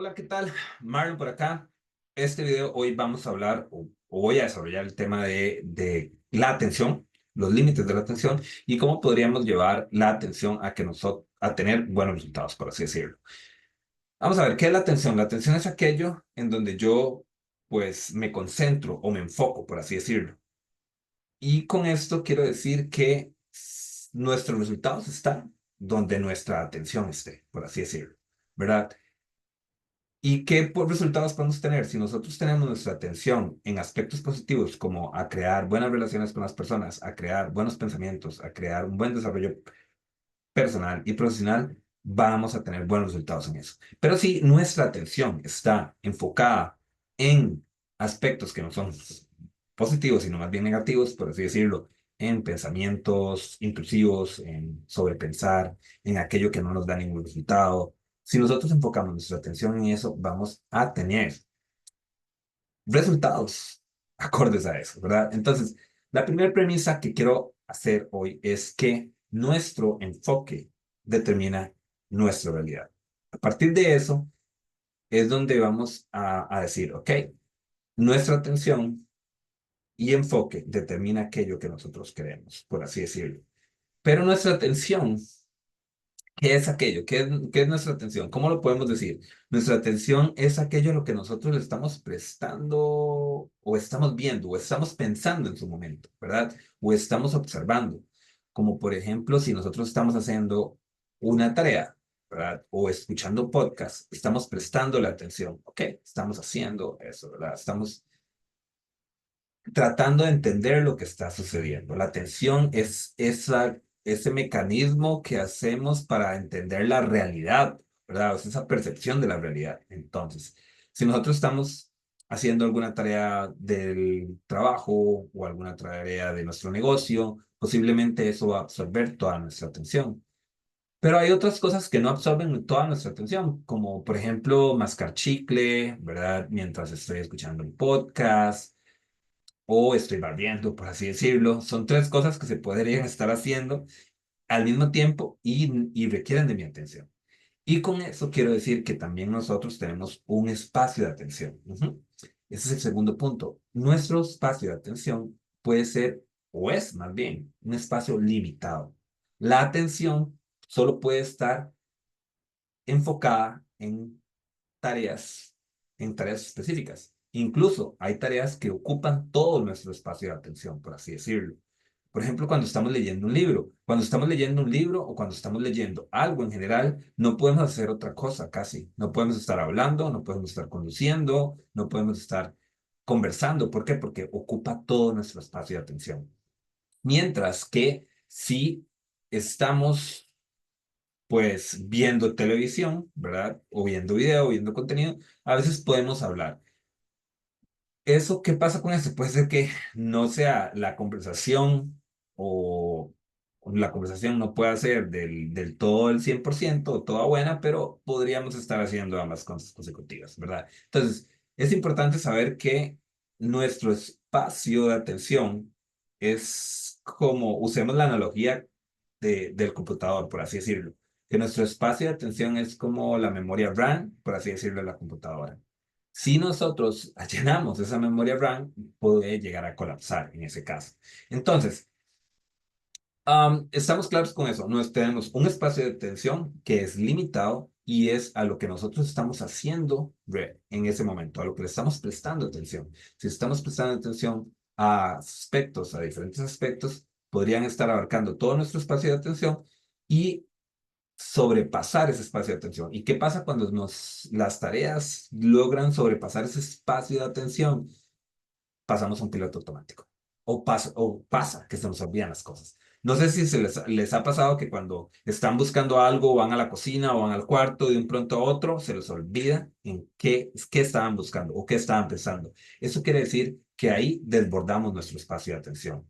Hola, ¿qué tal? Marlon por acá. Este video hoy vamos a hablar o voy a desarrollar el tema de la atención, los límites de la atención y cómo podríamos llevar la atención a que nosotros a tener buenos resultados, por así decirlo. Vamos a ver, ¿qué es la atención? La atención es aquello en donde yo pues me concentro o me enfoco, por así decirlo. Y con esto quiero decir que nuestros resultados están donde nuestra atención esté, por así decirlo, ¿verdad? ¿Y qué resultados podemos tener si nosotros tenemos nuestra atención en aspectos positivos como a crear buenas relaciones con las personas, a crear buenos pensamientos, a crear un buen desarrollo personal y profesional? Vamos a tener buenos resultados en eso. Pero si nuestra atención está enfocada en aspectos que no son positivos, sino más bien negativos, por así decirlo, en pensamientos intrusivos, en sobrepensar, en aquello que no nos da ningún resultado. Si nosotros enfocamos nuestra atención en eso, vamos a tener resultados acordes a eso, ¿verdad? Entonces, la primera premisa que quiero hacer hoy es que nuestro enfoque determina nuestra realidad. A partir de eso es donde vamos a decir, ok, nuestra atención y enfoque determina aquello que nosotros queremos, por así decirlo. Pero nuestra atención, ¿qué es aquello? ¿Qué es nuestra atención? ¿Cómo lo podemos decir? Nuestra atención es aquello a lo que nosotros le estamos prestando o estamos viendo o estamos pensando en su momento, ¿verdad? O estamos observando. Como por ejemplo, si nosotros estamos haciendo una tarea, ¿verdad? O escuchando podcast, estamos prestando la atención, ¿ok? Estamos haciendo eso, ¿verdad? Estamos tratando de entender lo que está sucediendo. La atención es ese mecanismo que hacemos para entender la realidad, ¿verdad? Es esa percepción de la realidad. Entonces, si nosotros estamos haciendo alguna tarea del trabajo o alguna tarea de nuestro negocio, posiblemente eso va a absorber toda nuestra atención. Pero hay otras cosas que no absorben toda nuestra atención, como por ejemplo mascar chicle, ¿verdad? Mientras estoy escuchando el podcast o estoy barriendo, por así decirlo. Son tres cosas que se podrían estar haciendo al mismo tiempo y requieren de mi atención. Y con eso quiero decir que también nosotros tenemos un espacio de atención. Ujú. Ese es el segundo punto. Nuestro espacio de atención puede ser, o es más bien, un espacio limitado. La atención solo puede estar enfocada tareas, en tareas específicas. Incluso hay tareas que ocupan todo nuestro espacio de atención, por así decirlo. Por ejemplo, cuando estamos leyendo un libro. Cuando estamos leyendo un libro o cuando estamos leyendo algo en general, no podemos hacer otra cosa casi. No podemos estar hablando, no podemos estar conduciendo, no podemos estar conversando. ¿Por qué? Porque ocupa todo nuestro espacio de atención. Mientras que si estamos pues viendo televisión, ¿verdad? O viendo video, viendo contenido, a veces podemos hablar. Eso, ¿qué pasa con eso? Puede ser que no sea la conversación o la conversación no pueda ser del todo el 100% o toda buena, pero podríamos estar haciendo ambas cosas consecutivas, ¿verdad? Entonces, es importante saber que nuestro espacio de atención es como, usemos la analogía del computador, por así decirlo, que nuestro espacio de atención es como la memoria RAM, por así decirlo, de la computadora. Si nosotros llenamos esa memoria RAM, puede llegar a colapsar en ese caso. Entonces, estamos claros con eso. Nos tenemos un espacio de atención que es limitado y es a lo que nosotros estamos haciendo en ese momento, a lo que le estamos prestando atención. Si estamos prestando atención a aspectos, a diferentes aspectos, podrían estar abarcando todo nuestro espacio de atención y sobrepasar ese espacio de atención. ¿Y qué pasa cuando las tareas logran sobrepasar ese espacio de atención? Pasamos a un piloto automático. O pasa que se nos olvidan las cosas. No sé si les ha pasado que cuando están buscando algo, van a la cocina o van al cuarto de un pronto a otro, se les olvida en qué estaban buscando o qué estaban pensando. Eso quiere decir que ahí desbordamos nuestro espacio de atención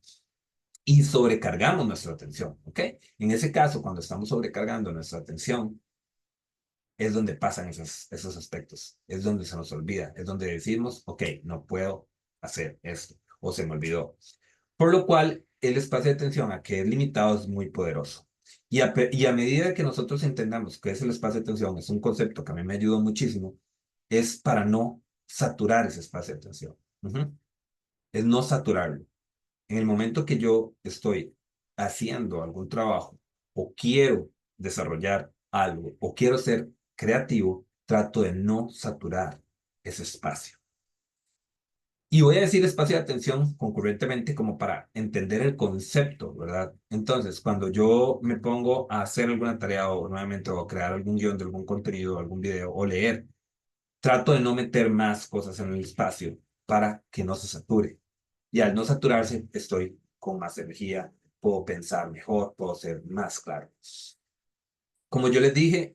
y sobrecargamos nuestra atención, ¿ok? En ese caso, cuando estamos sobrecargando nuestra atención, es donde pasan esos aspectos, es donde se nos olvida, es donde decimos, ok, no puedo hacer esto, o se me olvidó. Por lo cual, el espacio de atención a que es limitado es muy poderoso. Y a medida que nosotros entendamos que es el espacio de atención, es un concepto que a mí me ayudó muchísimo, es para no saturar ese espacio de atención. Ujú. Es no saturarlo. En el momento que yo estoy haciendo algún trabajo o quiero desarrollar algo o quiero ser creativo, trato de no saturar ese espacio. Y voy a decir espacio de atención concurrentemente como para entender el concepto, ¿verdad? Entonces, cuando yo me pongo a hacer alguna tarea o nuevamente o crear algún guión de algún contenido, algún video o leer, trato de no meter más cosas en el espacio para que no se sature. Y al no saturarse, estoy con más energía, puedo pensar mejor, puedo ser más claro. Como yo les dije,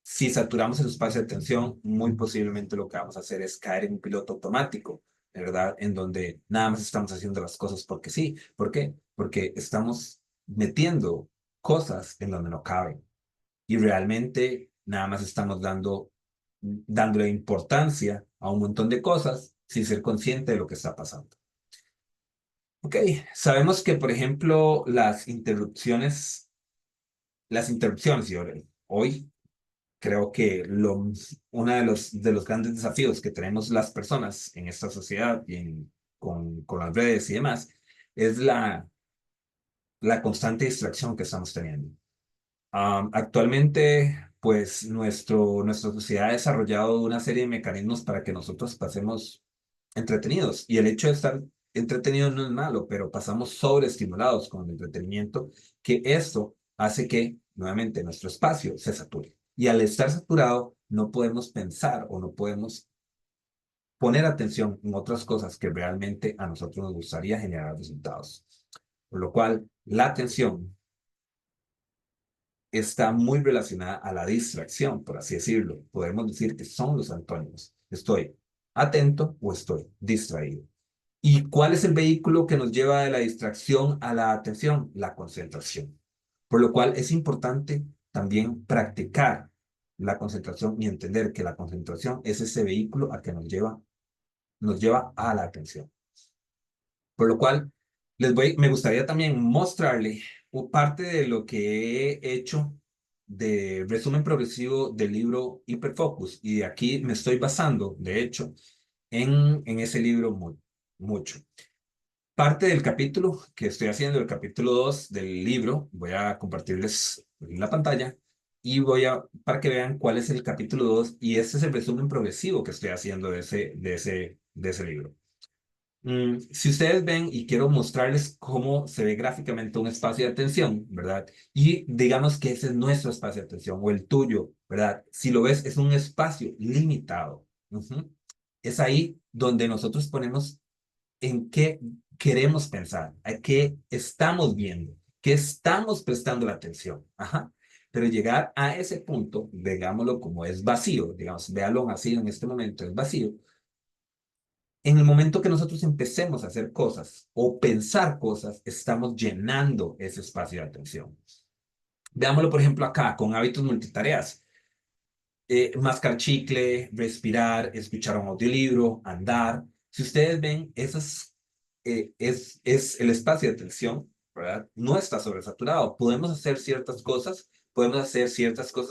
si saturamos el espacio de atención, muy posiblemente lo que vamos a hacer es caer en un piloto automático, ¿verdad? En donde nada más estamos haciendo las cosas porque sí. ¿Por qué? Porque estamos metiendo cosas en donde no caben y realmente nada más estamos dándole importancia a un montón de cosas sin ser consciente de lo que está pasando. Ok, sabemos que, por ejemplo, las interrupciones, y hoy creo que uno de los grandes desafíos que tenemos las personas en esta sociedad y con las redes y demás, es la constante distracción que estamos teniendo. Actualmente, pues nuestra sociedad ha desarrollado una serie de mecanismos para que nosotros pasemos entretenidos. Y el hecho de estar entretenidos no es malo, pero pasamos sobreestimulados con el entretenimiento, que esto hace que, nuevamente, nuestro espacio se sature. Y al estar saturado, no podemos pensar o no podemos poner atención en otras cosas que realmente a nosotros nos gustaría generar resultados. Por lo cual, la atención está muy relacionada a la distracción, por así decirlo. Podemos decir que son los antónimos. Estoy atento o estoy distraído. ¿Y cuál es el vehículo que nos lleva de la distracción a la atención? La concentración. Por lo cual es importante también practicar la concentración y entender que la concentración es ese vehículo a que nos lleva a la atención. Por lo cual, me gustaría también mostrarle parte de lo que he hecho de resumen progresivo del libro Hiperfocus. Y de aquí me estoy basando, de hecho, en ese libro mucho. Parte del capítulo que estoy haciendo, el capítulo 2 del libro, voy a compartirles la pantalla y para que vean cuál es el capítulo 2 y este es el resumen progresivo que estoy haciendo de ese libro. Si ustedes ven, y quiero mostrarles cómo se ve gráficamente un espacio de atención, ¿verdad? Y digamos que ese es nuestro espacio de atención o el tuyo, ¿verdad? Si lo ves, es un espacio limitado. Ujú. Es ahí donde nosotros ponemos en qué queremos pensar, a qué estamos viendo, qué estamos prestando la atención. Ajá. Pero llegar a ese punto, digámoslo como es vacío, digamos, véalo así en este momento, es vacío. En el momento que nosotros empecemos a hacer cosas o pensar cosas, estamos llenando ese espacio de atención. Veámoslo, por ejemplo, acá con hábitos multitareas. Mascar chicle, respirar, escuchar un audiolibro, andar. Si ustedes ven, es el espacio de atención, ¿verdad? No está sobresaturado. Podemos hacer ciertas cosas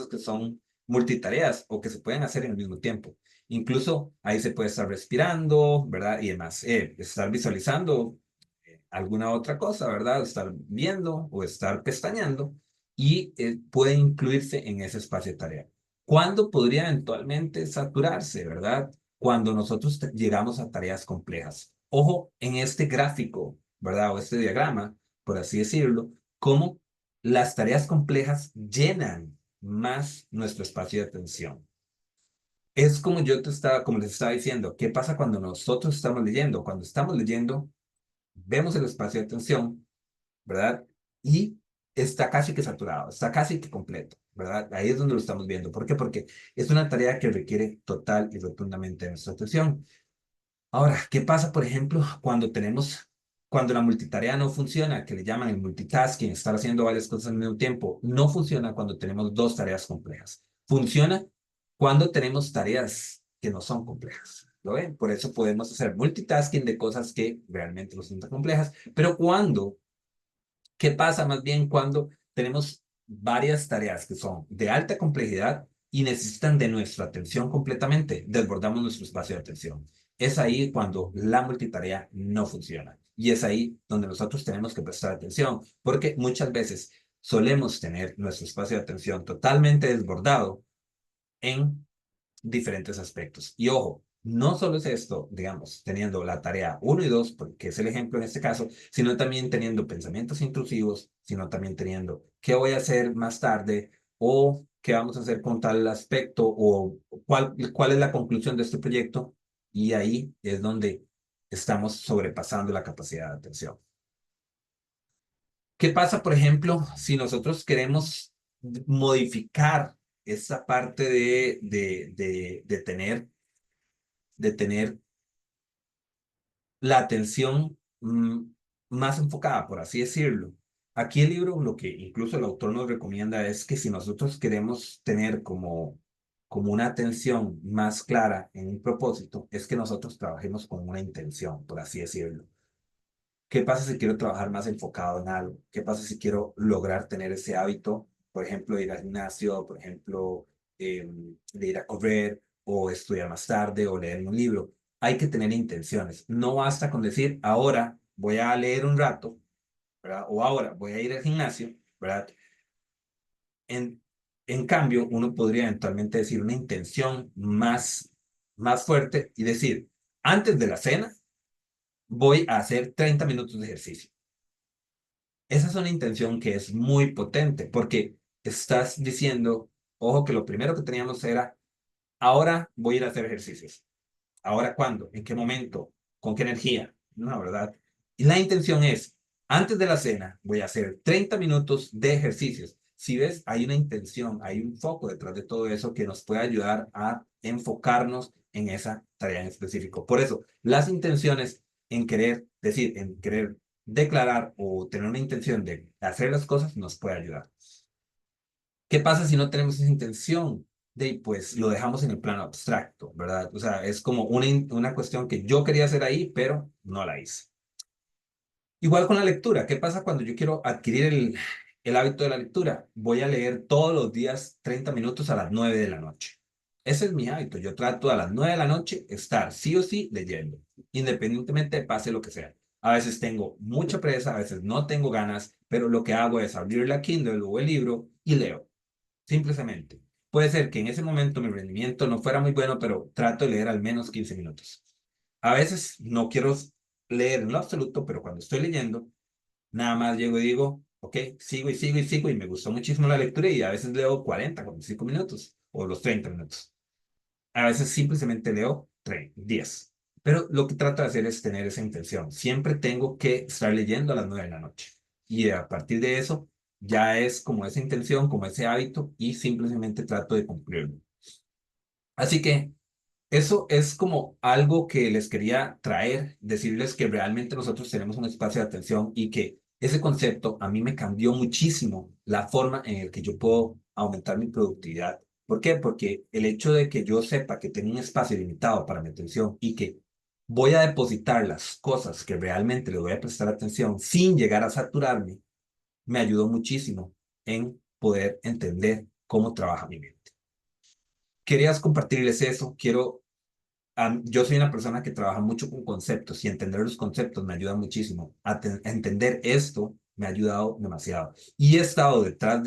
que son multitareas o que se pueden hacer en el mismo tiempo. Incluso ahí se puede estar respirando, ¿verdad? Y demás. Estar visualizando alguna otra cosa, ¿verdad? Estar viendo o estar pestañeando y puede incluirse en ese espacio de tarea. ¿Cuándo podría eventualmente saturarse, verdad? Cuando nosotros llegamos a tareas complejas. Ojo en este gráfico, ¿verdad? O este diagrama, por así decirlo, cómo las tareas complejas llenan más nuestro espacio de atención. Es como les estaba diciendo, ¿qué pasa cuando nosotros estamos leyendo? Cuando estamos leyendo, vemos el espacio de atención, ¿verdad? Y está casi que saturado, está casi que completo, ¿verdad? Ahí es donde lo estamos viendo. ¿Por qué? Porque es una tarea que requiere total y rotundamente de nuestra atención. Ahora, ¿qué pasa, por ejemplo, cuando la multitarea no funciona, que le llaman el multitasking, estar haciendo varias cosas al mismo tiempo? No funciona cuando tenemos dos tareas complejas. Funciona cuando tenemos tareas que no son complejas. ¿Lo ven? Por eso podemos hacer multitasking de cosas que realmente no son tan complejas. Pero ¿qué pasa más bien cuando tenemos varias tareas que son de alta complejidad, y necesitan de nuestra atención completamente, desbordamos nuestro espacio de atención. Es ahí cuando la multitarea no funciona. Y es ahí donde nosotros tenemos que prestar atención, porque muchas veces solemos tener nuestro espacio de atención totalmente desbordado en diferentes aspectos. Y ojo, no solo es esto, digamos, teniendo la tarea uno y 2 porque es el ejemplo en este caso, sino también teniendo pensamientos intrusivos, sino también teniendo qué voy a hacer más tarde o qué vamos a hacer con tal aspecto o cuál es la conclusión de este proyecto. Y ahí es donde estamos sobrepasando la capacidad de atención. ¿Qué pasa, por ejemplo, si nosotros queremos modificar esa parte de tener la atención más enfocada, por así decirlo? Aquí el libro, lo que incluso el autor nos recomienda es que si nosotros queremos tener como una atención más clara en un propósito, es que nosotros trabajemos con una intención, por así decirlo. ¿Qué pasa si quiero trabajar más enfocado en algo? ¿Qué pasa si quiero lograr tener ese hábito, por ejemplo, de ir al gimnasio, por ejemplo, de ir a correr o estudiar más tarde o leer un libro? Hay que tener intenciones. No basta con decir, ahora voy a leer un rato, ¿verdad? O ahora voy a ir al gimnasio, ¿verdad? En, en cambio, uno podría eventualmente decir una intención más fuerte y decir, antes de la cena voy a hacer 30 minutos de ejercicio. Esa es una intención que es muy potente porque estás diciendo, ojo, que lo primero que teníamos era, ahora voy a ir a hacer ejercicios. ¿Ahora cuándo? ¿En qué momento? ¿Con qué energía? No, ¿verdad? Y la intención es, antes de la cena voy a hacer 30 minutos de ejercicios. Si ves, hay una intención, hay un foco detrás de todo eso que nos puede ayudar a enfocarnos en esa tarea en específico. Por eso, las intenciones en querer decir, en querer declarar o tener una intención de hacer las cosas nos puede ayudar. ¿Qué pasa si no tenemos esa intención? Pues lo dejamos en el plano abstracto, ¿verdad? O sea, es como una cuestión que yo quería hacer ahí, pero no la hice. Igual con la lectura. ¿Qué pasa cuando yo quiero adquirir el hábito de la lectura? Voy a leer todos los días 30 minutos a las 9 de la noche. Ese es mi hábito. Yo trato a las 9 de la noche estar sí o sí leyendo, independientemente de pase lo que sea. A veces tengo mucha presa, a veces no tengo ganas, pero lo que hago es abrir la Kindle o el libro y leo. Simplemente. Puede ser que en ese momento mi rendimiento no fuera muy bueno, pero trato de leer al menos 15 minutos. A veces no quiero leer en lo absoluto, pero cuando estoy leyendo, nada más llego y digo, ok, sigo y sigo y sigo y me gustó muchísimo la lectura y a veces leo 45 minutos o los 30 minutos. A veces simplemente leo 10. Pero lo que trato de hacer es tener esa intención. Siempre tengo que estar leyendo a las 9 de la noche. Y a partir de eso, ya es como esa intención, como ese hábito, y simplemente trato de cumplirlo. Así que eso es como algo que les quería traer, decirles que realmente nosotros tenemos un espacio de atención y que ese concepto a mí me cambió muchísimo la forma en la que yo puedo aumentar mi productividad. ¿Por qué? Porque el hecho de que yo sepa que tengo un espacio limitado para mi atención y que voy a depositar las cosas que realmente le voy a prestar atención sin llegar a saturarme, me ayudó muchísimo en poder entender cómo trabaja mi mente. Querías compartirles eso, yo soy una persona que trabaja mucho con conceptos y entender los conceptos me ayuda muchísimo. A entender esto me ha ayudado demasiado. Y he estado detrás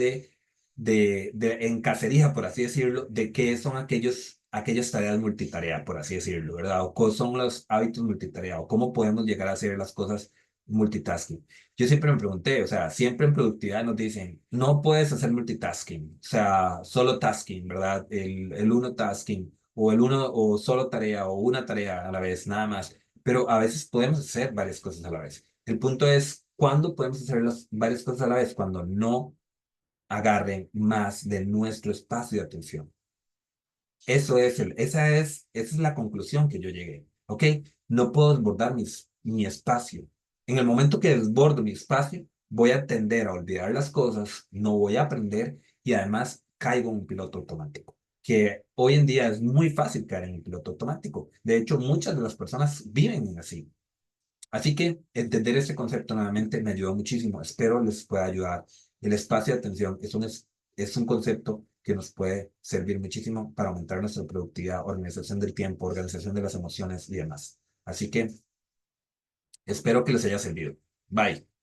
en cacería, por así decirlo, de qué son aquellas tareas multitarea, por así decirlo, ¿verdad? O cómo son los hábitos multitarea, o cómo podemos llegar a hacer las cosas multitasking. Yo siempre me pregunté, o sea, siempre en productividad nos dicen, no puedes hacer multitasking, o sea, solo tasking, ¿verdad? El uno tasking o el uno o solo tarea o una tarea a la vez, nada más. Pero a veces podemos hacer varias cosas a la vez. El punto es, ¿cuándo podemos hacer las varias cosas a la vez? Cuando no agarren más de nuestro espacio de atención. Esa es la conclusión que yo llegué, ¿ok? No puedo desbordar mi espacio. En el momento que desbordo mi espacio, voy a tender a olvidar las cosas, no voy a aprender y además caigo en un piloto automático, que hoy en día es muy fácil caer en un piloto automático. De hecho, muchas de las personas viven así. Así que entender este concepto nuevamente me ayudó muchísimo. Espero les pueda ayudar. El espacio de atención es un concepto que nos puede servir muchísimo para aumentar nuestra productividad, organización del tiempo, organización de las emociones y demás. Así que espero que les haya servido. Bye.